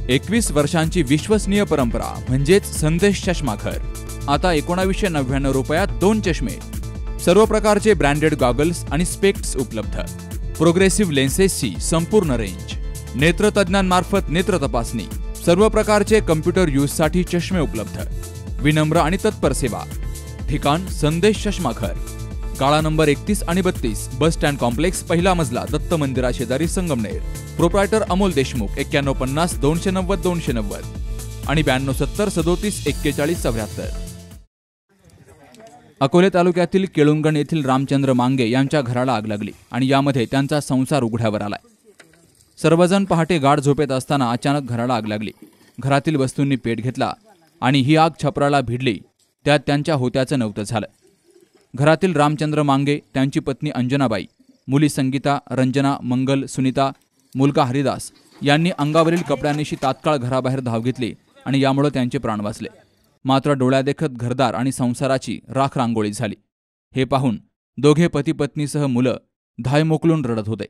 21 वर्षांची विश्वसनीय परंपरा म्हणजेच संदेश चष्माघर. आता 1999 रुपयात 2 चष्मे. सर्व प्रकारचे ब्रँडेड गॉगल्स आणि स्पेक्ट्स उपलब्ध. प्रोग्रेसिव्ह लेन्सेसची संपूर्ण रेंज. नेत्रतज्ञांमार्फत नेत्र तपासणी. सर्व प्रकारचे कम्प्युटर यूजसाठी चष्मे उपलब्ध. विनम्र आणि तत्पर सेवा. ठिकाण संदेश चष्माघर. गाळा नंबर 31 आणि 32, बस स्टँड कॉम्प्लेक्स, पहिला मजला, दत्त मंदिरा शेजारी, संगमनेर. प्रोप्रायटर अमोल देशमुख. 9150 290 290 आणि 9270 37 41 74. अकोले तालुक्यातील केळुंगण येथील रामचंद्र मांगे यांच्या घराला आग लागली आणि यामध्ये त्यांचा संसार उघड्यावर आलाय. सर्वजण पहाटे गाढ झोपेत असताना अचानक घराला आग लागली. घरातील वस्तूंनी पेट घेतला आणि ही आग छपराला भिडली. त्यात त्यांच्या होत्याचं नव्हतं झालं. घरातील रामचंद्र मांगे, त्यांची पत्नी अंजनाबाई, मुली संगीता, रंजना, मंगल, सुनीता, मुलगा हरिदास यांनी अंगावरील कपड्यांनीशी तात्काळ घराबाहेर धाव घेतली आणि यामुळे त्यांचे प्राण वाचले. मात्र डोळ्यादेखत घरदार आणि संसाराची राख रांगोळी झाली. हे पाहून दोघे पती पत्नीसह मुलं धाय मोकलून रडत होते.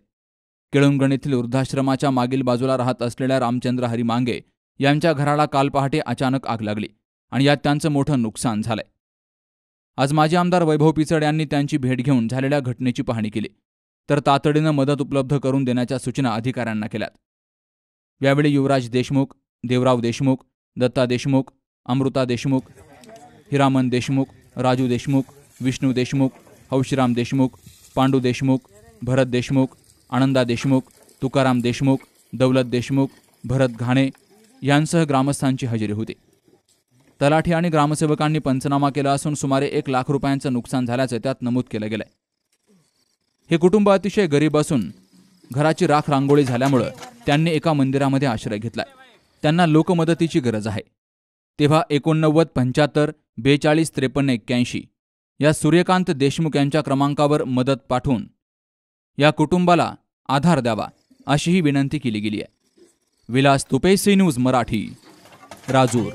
केळुंगण येथील वृद्धाश्रमाच्या मागील बाजूला राहत असलेल्या रामचंद्र हरी मांगे यांच्या घराला काल पहाटे अचानक आग लागली आणि यात त्यांचं मोठं नुकसान झालंय. आज माजी आमदार वैभव पिचड यांनी त्यांची भेट घेऊन झालेल्या घटनेची पाहणी केली, तर तातडीनं मदत उपलब्ध करून देण्याच्या सूचना अधिकाऱ्यांना केल्यात. यावेळी युवराज देशमुख, देवराव देशमुख, दत्ता देशमुख, अमृता देशमुख, हिरामन देशमुख, राजू देशमुख, विष्णू देशमुख, हौशीराम देशमुख, पांडू देशमुख, भरत देशमुख, आनंदा देशमुख, तुकाराम देशमुख, दौलत देशमुख, भरत घाणे यांसह ग्रामस्थांची हजेरी होती. तलाठी आणि ग्रामसेवकांनी पंचनामा केला असून सुमारे 1 लाख रुपयांचं नुकसान झाल्याचं त्यात नमूद केलं गेलंय. हे कुटुंब अतिशय गरीब असून घराची राख रांगोळी झाल्यामुळं त्यांनी एका मंदिरामध्ये आश्रय घेतलाय. त्यांना लोकमदतीची गरज आहे. तेव्हा 89 75 42 53 81 या सूर्यकांत देशमुख यांच्या क्रमांकावर मदत पाठवून या कुटुंबाला आधार द्यावा अशीही विनंती केली गेली आहे. Vilas Tupe, C News Marathi, Rajur.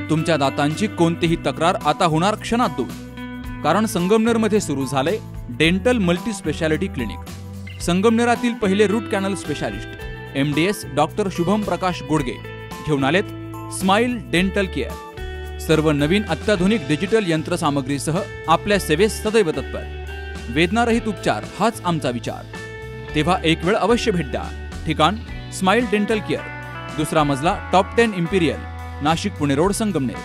तुमच्या दातांची कोणतीही तक्रार आता होणार क्षणात दूर. कारण संगमनेरमध्ये सुरू झाले डेंटल मल्टी स्पेशालिटी क्लिनिक. संगमनेरातील पहिले root canal specialist MDS doctor Shubham Prakash Godge घेऊन आलेत स्माइल डेंटल केअर. सर्व नवीन अत्याधुनिक डिजिटल यंत्रसामग्रीसह आपल्या सेवेस सदैव तत्पर. वेदनारहित उपचार हाच आमचा विचार. तेव्हा एक वेळ अवश्य भेट द्या. ठिकाण स्माइल डेंटल केअर, 2रा मजला, top 10 Imperial, Nashik Pune road, Sangamner.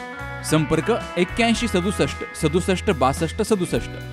संपर्क 81 67 67 62 67.